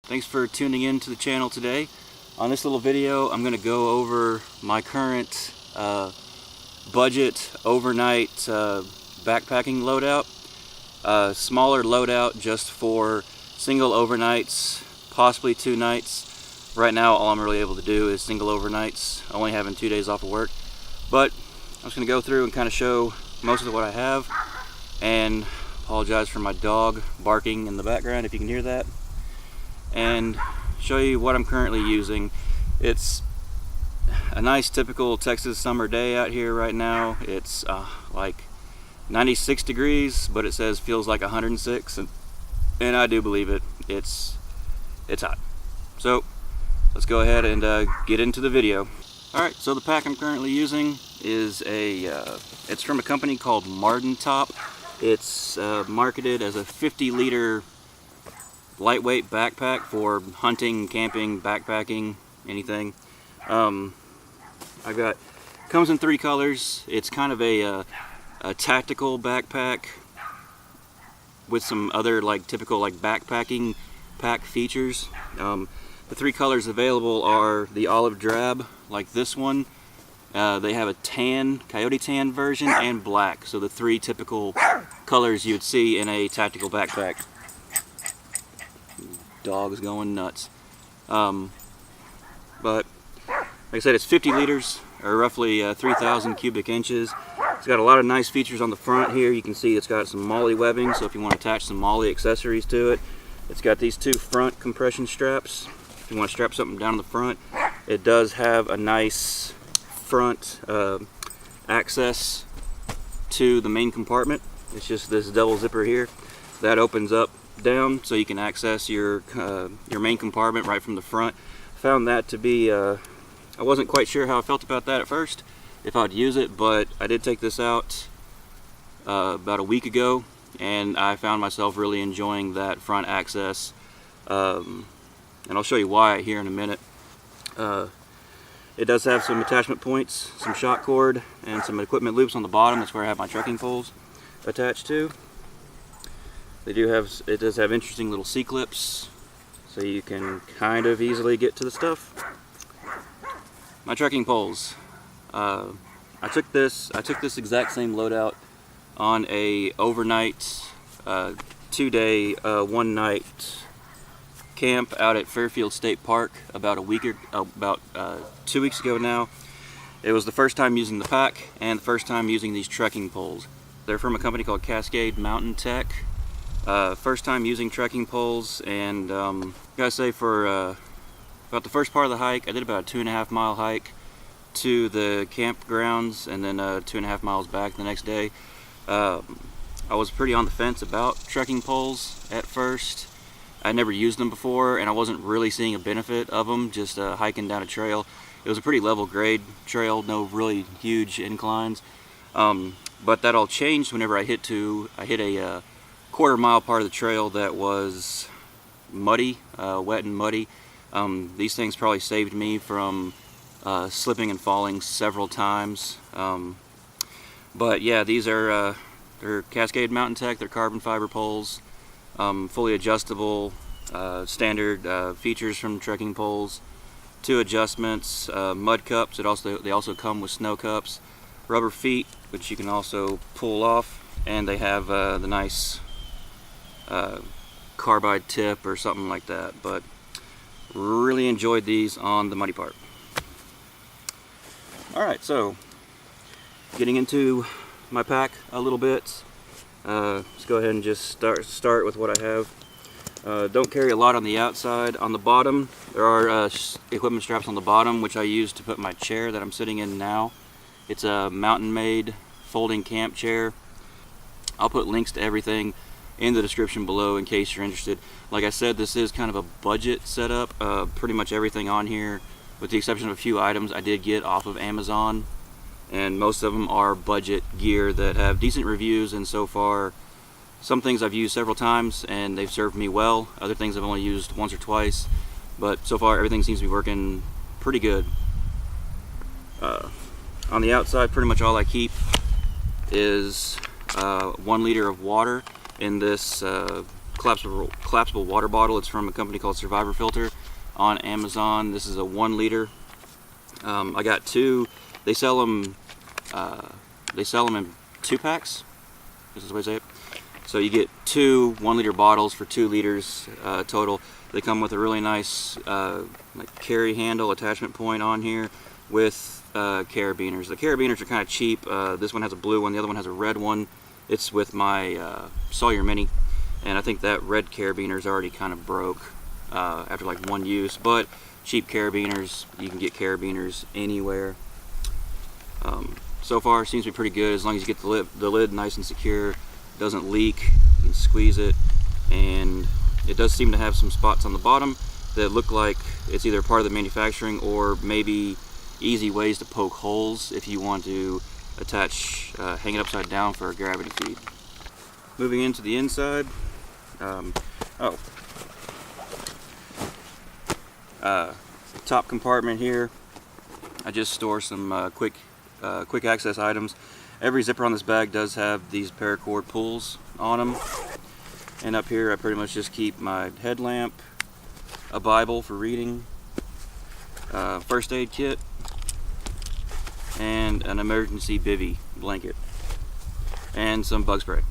Thanks for tuning in to the channel today. On this little video, I'm going to go over my current budget overnight backpacking loadout. Smaller loadout just for single overnights, possibly 2 nights. Right now, all I'm really able to do is single overnights, only having 2 days off of work. But I'm just going to go through and kind of show most of what I have, and apologize for my dog barking in the background if you can hear that, and show you what I'm currently using. It's a nice typical Texas summer day out here right now. It's like 96 degrees, but it says feels like 106, and I do believe it. It's hot. So let's go ahead and get into the video. Alright, so the pack I'm currently using is it's from a company called Mardingtop. It's marketed as a 50-liter lightweight backpack for hunting, camping, backpacking, anything. Comes in 3 colors. It's kind of a tactical backpack with some other typical backpacking pack features. The 3 colors available are the olive drab, like this one. They have a tan, coyote tan version, and black. So the 3 typical colors you would see in a tactical backpack. Dog's going nuts. But like I said, it's 50 liters, or roughly 3,000 cubic inches. It's got a lot of nice features on the front here. You can see it's got some MOLLE webbing, so if you want to attach some MOLLE accessories to it. It's got these 2 front compression straps. If you want to strap something down in the front, it does have a nice front access to the main compartment. It's just this double zipper here that opens up down, so you can access your main compartment right from the front. Found that to be I wasn't quite sure how I felt about that at first, if I'd use it, but I did take this out about a week ago, and I found myself really enjoying that front access, and I'll show you why here in a minute. It does have some attachment points, some shock cord, and some equipment loops on the bottom. That's where I have my trekking poles attached to. It does have interesting little C-clips, so you can kind of easily get to the stuff. My trekking poles. I took this exact same loadout on a overnight, 2-day, 1-night camp out at Fairfield State Park about 2 weeks ago now. It was the first time using the pack and the first time using these trekking poles. They're from a company called Cascade Mountain Tech. First time using trekking poles, and gotta say, for about the first part of the hike, I did about a 2.5 mile hike to the campgrounds, and then 2.5 miles back the next day. I was pretty on the fence about trekking poles at first. I'd never used them before, and I wasn't really seeing a benefit of them, just hiking down a trail. It was a pretty level grade trail, no really huge inclines. But that all changed whenever I hit a quarter-mile part of the trail that was muddy, wet and muddy. These things probably saved me from slipping and falling several times. But yeah, these are they're Cascade Mountain Tech. They're carbon fiber poles, fully adjustable, standard features from trekking poles. 2 adjustments, mud cups. They also come with snow cups, rubber feet, which you can also pull off, and they have the nice carbide tip or something like that. But really enjoyed these on the muddy part. Alright, so getting into my pack a little bit. Let's go ahead and just start with what I have. Don't carry a lot on the outside. On the bottom, there are equipment straps on the bottom, which I use to put my chair that I'm sitting in now. It's a mountain-made folding camp chair. I'll put links to everything in the description below in case you're interested. Like I said, this is kind of a budget setup. Pretty much everything on here, with the exception of a few items, I did get off of Amazon, and most of them are budget gear that have decent reviews, and so far some things I've used several times and they've served me well. Other things I've only used once or twice, but so far everything seems to be working pretty good. On the outside, pretty much all I keep is 1 liter of water in this collapsible water bottle. It's from a company called Survivor Filter on Amazon. This is a 1 liter. I got 2. They sell them in 2 packs. This is the way I say it. So you get 2 1-liter bottles for 2 liters total. They come with a really nice like carry handle attachment point on here with carabiners. The carabiners are kind of cheap. This one has a blue one, the other one has a red one. It's with my Sawyer Mini, and I think that red carabiner is already kind of broke after like 1 use, but cheap carabiners, you can get carabiners anywhere. So far seems to be pretty good as long as you get the lid nice and secure, doesn't leak, you can squeeze it, and it does seem to have some spots on the bottom that look like it's either part of the manufacturing or maybe easy ways to poke holes if you want to attach, hang it upside down for a gravity feed. Moving into the inside, top compartment here, I just store some quick access items. Every zipper on this bag does have these paracord pulls on them. And up here I pretty much just keep my headlamp, a Bible for reading, first aid kit, and an emergency bivy blanket, and some bug spray,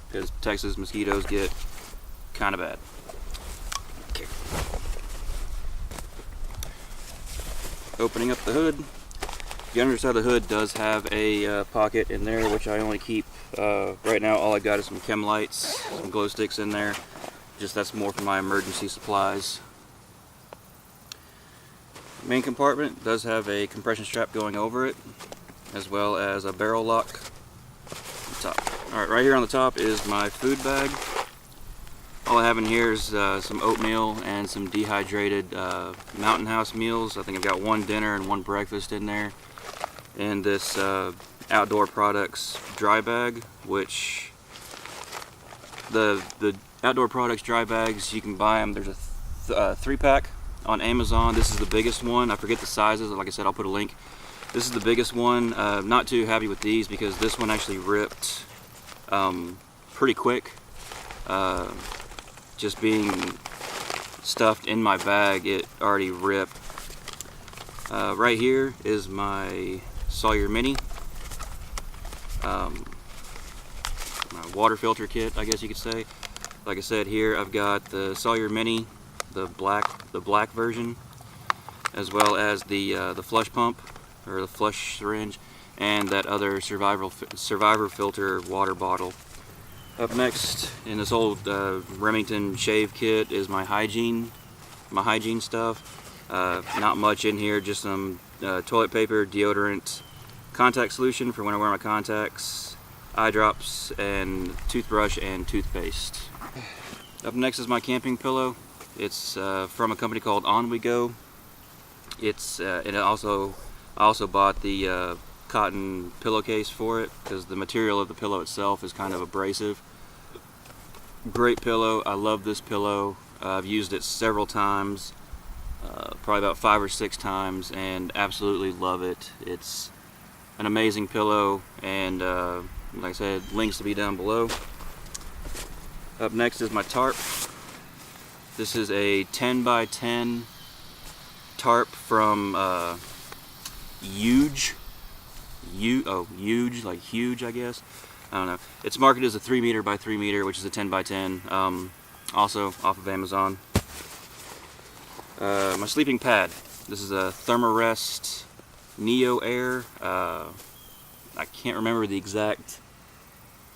because Texas mosquitoes get kind of bad. Okay. Opening up the hood. The underside of the hood does have a pocket in there, which I only keep, right now all I got is some chem lights, some glow sticks in there. Just that's more for my emergency supplies. Main compartment does have a compression strap going over it, as well as a barrel lock on top. Alright, right here on the top is my food bag. All I have in here is some oatmeal and some dehydrated Mountain House meals. I think I've got 1 dinner and 1 breakfast in there. And this Outdoor Products dry bag, which the Outdoor Products dry bags, you can buy them. There's a 3-pack on Amazon. This is the biggest one. I forget the sizes. Like I said, I'll put a link. This is the biggest one. Not too happy with these because this one actually ripped pretty quick. Just being stuffed in my bag, it already ripped. Right here is my Sawyer Mini, my water filter kit, I guess you could say. Like I said, here I've got the Sawyer Mini, the black version, as well as the flush pump or the flush syringe, and that other Survivor Filter water bottle. Up next in this old Remington shave kit is my Hygiene stuff. Not much in here, just some toilet paper, deodorant, contact solution for when I wear my contacts, eye drops, and toothbrush and toothpaste. Up next is my camping pillow. It's from a company called ONWEGO. And I also bought the cotton pillowcase for it because the material of the pillow itself is kind of abrasive. Great pillow. I love this pillow. I've used it several times, probably about 5 or 6 times, and absolutely love it. It's an amazing pillow, and like I said, links to be down below. Up next is my tarp. This is a 10x10 tarp from YUEDGE. YUEDGE, like huge, I guess. I don't know. It's marketed as a 3 m by 3 m, which is a 10x10. Also off of Amazon. My sleeping pad. This is a Therm-a-Rest NeoAir. I can't remember the exact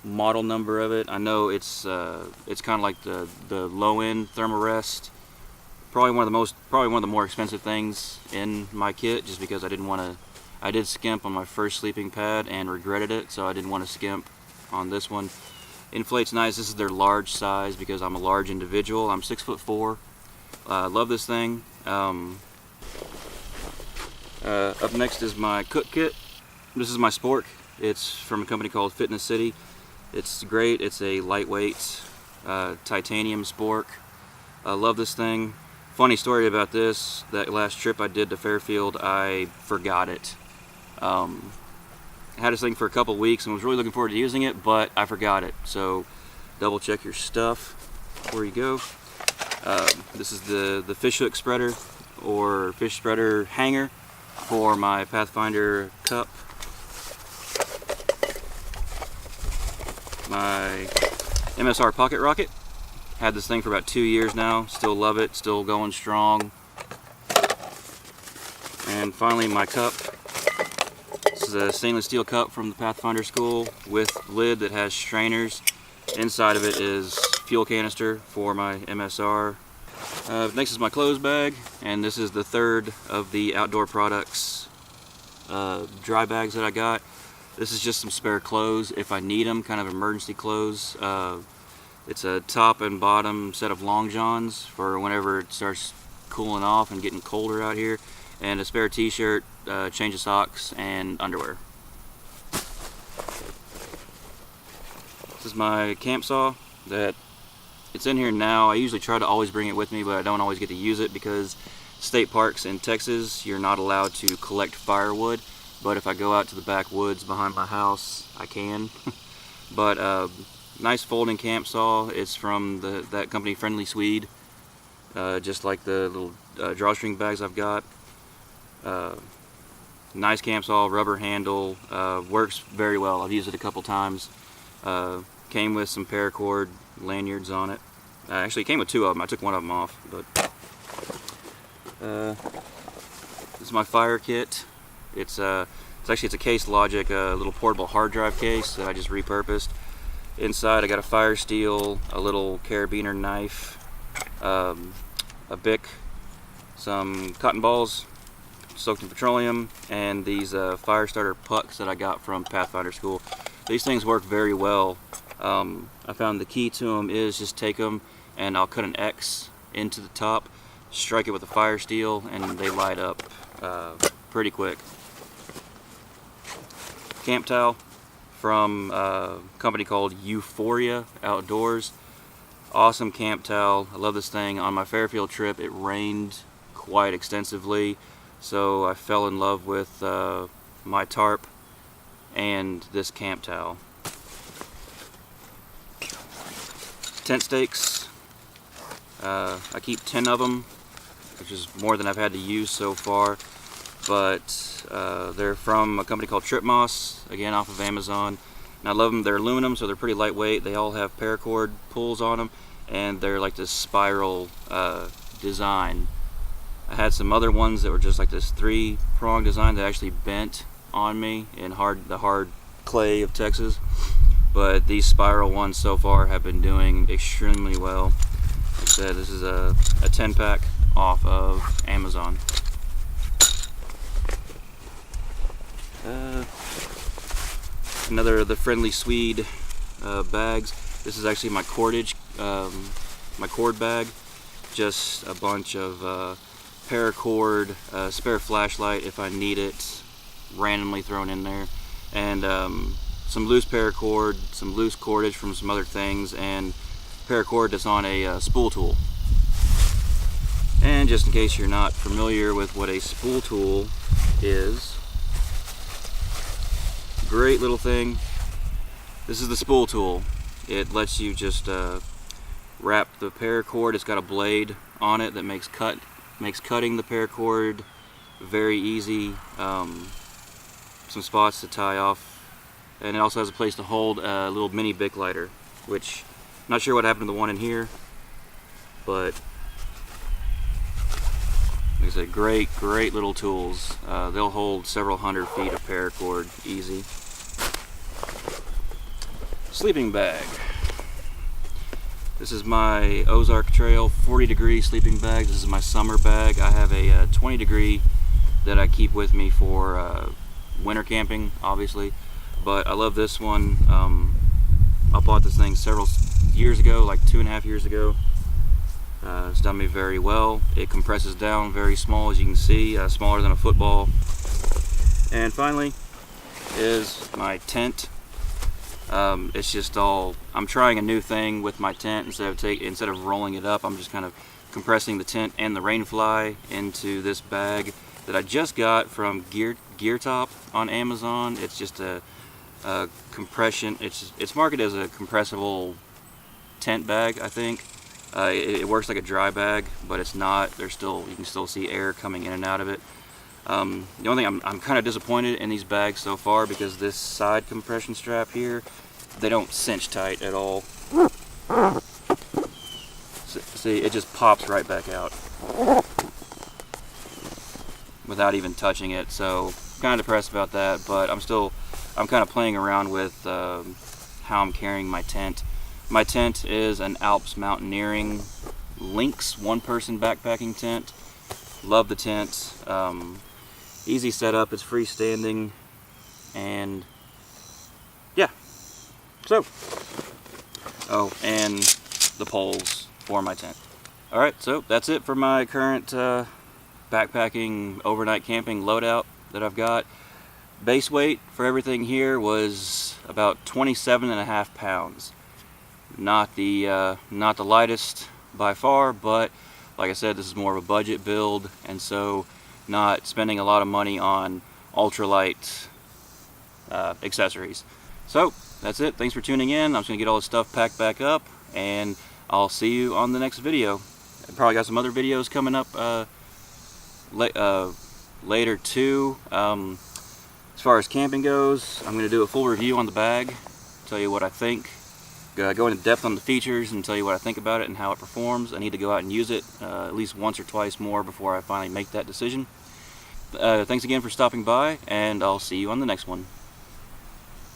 model number of it. I know it's kind of like the low-end Therm-a-Rest. Probably one of the more expensive things in my kit, just because I did skimp on my first sleeping pad and regretted it, so I didn't want to skimp on this one. Inflates nice. This is their large size because I'm a large individual. I'm 6'4". Love this thing. Up next is my cook kit. This is my Spork. It's from a company called Fitness City. It's great. It's a lightweight titanium Spork. I love this thing. Funny story about this, that last trip I did to Fairfield, I forgot it. I had this thing for a couple weeks and was really looking forward to using it, but I forgot it. So double check your stuff before you go. This is the fish hook spreader or fish spreader hanger for my Pathfinder cup. My MSR PocketRocket. Had this thing for about 2 years now. Still love it. Still going strong. And finally, my cup. This is a stainless steel cup from the Pathfinder school with lid that has strainers. Inside of it is fuel canister for my MSR. Next is my clothes bag, and this is the third of the outdoor products dry bags that I got. This is just some spare clothes if I need them, kind of emergency clothes. It's a top and bottom set of long johns for whenever it starts cooling off and getting colder out here, and a spare t-shirt, change of socks, and underwear. This is my camp saw that it's in here now. I usually try to always bring it with me, but I don't always get to use it because state parks in Texas, you're not allowed to collect firewood. But if I go out to the backwoods behind my house, I can. But nice folding camp saw. It's from that company, Friendly Swede. Just like the little drawstring bags I've got. Nice camp saw, rubber handle, works very well. I've used it a couple times. Came with some paracord lanyards on it. Actually, it came with 2 of them. I took one of them off. But this is my fire kit. It's a Case Logic, a little portable hard drive case that I just repurposed. Inside, I got a fire steel, a little carabiner knife, a Bic, some cotton balls soaked in petroleum, and these fire starter pucks that I got from Pathfinder School. These things work very well. I found the key to them is just take them and I'll cut an X into the top, strike it with a fire steel, and they light up pretty quick. Camp towel from a company called Euphoria Outdoors. Awesome camp towel. I love this thing. On my Fairfield trip, it rained quite extensively, so I fell in love with my tarp and this camp towel. Tent stakes. I keep 10 of them, which is more than I've had to use so far, but they're from a company called Trip Moss, again off of Amazon, and I love them. They're aluminum, so they're pretty lightweight. They all have paracord pulls on them, and they're like this spiral design. I had some other ones that were just like this 3-prong design that actually bent on me in the hard clay of Texas, but these spiral ones so far have been doing extremely well. Like I said, this is a 10-pack off of Amazon. Another of the Friendly Swede bags. This is actually my cordage, my cord bag. Just a bunch of paracord, spare flashlight if I need it, randomly thrown in there, and some loose paracord, some loose cordage from some other things, and paracord that's on a spool tool. And just in case you're not familiar with what a spool tool is, great little thing. This is the spool tool. It lets you just wrap the paracord. It's got a blade on it that makes cutting the paracord very easy. Some spots to tie off, and it also has a place to hold a little mini Bic lighter, which I'm not sure what happened to the one in here, but like I said, great little tools. They'll hold several hundred feet of paracord easy. Sleeping bag. This is my Ozark Trail 40-degree sleeping bag. This is my summer bag. I have a 20-degree that I keep with me for winter camping, obviously, but I love this one. I bought this thing several years ago, like 2.5 years ago. It's done me very well. It compresses down very small, as you can see, smaller than a football. And finally is my tent. It's just all, I'm trying a new thing with my tent. Instead of rolling it up, I'm just kind of compressing the tent and the rainfly into this bag that I just got from Gear Top on Amazon. It's just a compression. It's marketed as a compressible tent bag, I think. It works like a dry bag, but it's not. You can still see air coming in and out of it. The only thing I'm kind of disappointed in these bags so far, because this side compression strap here, they don't cinch tight at all. See, it just pops right back out without even touching it. So kind of depressed about that, but I'm kind of playing around with how I'm carrying my tent. My tent is an ALPS Mountaineering Lynx one-person backpacking tent. Love the tent. Easy setup, it's freestanding, and yeah. So, oh, and the poles for my tent. Alright, so that's it for my current backpacking overnight camping loadout that I've got. Base weight for everything here was about 27.5 pounds. Not the lightest by far, but like I said, this is more of a budget build, and so not spending a lot of money on ultralight accessories. So that's it. Thanks for tuning in. I'm just gonna get all this stuff packed back up, and I'll see you on the next video. I probably got some other videos coming up later too. As far as camping goes, I'm gonna do a full review on the bag, tell you what I think, go into depth on the features and tell you what I think about it and how it performs. I need to go out and use it at least once or twice more before I finally make that decision. Thanks again for stopping by, and I'll see you on the next one.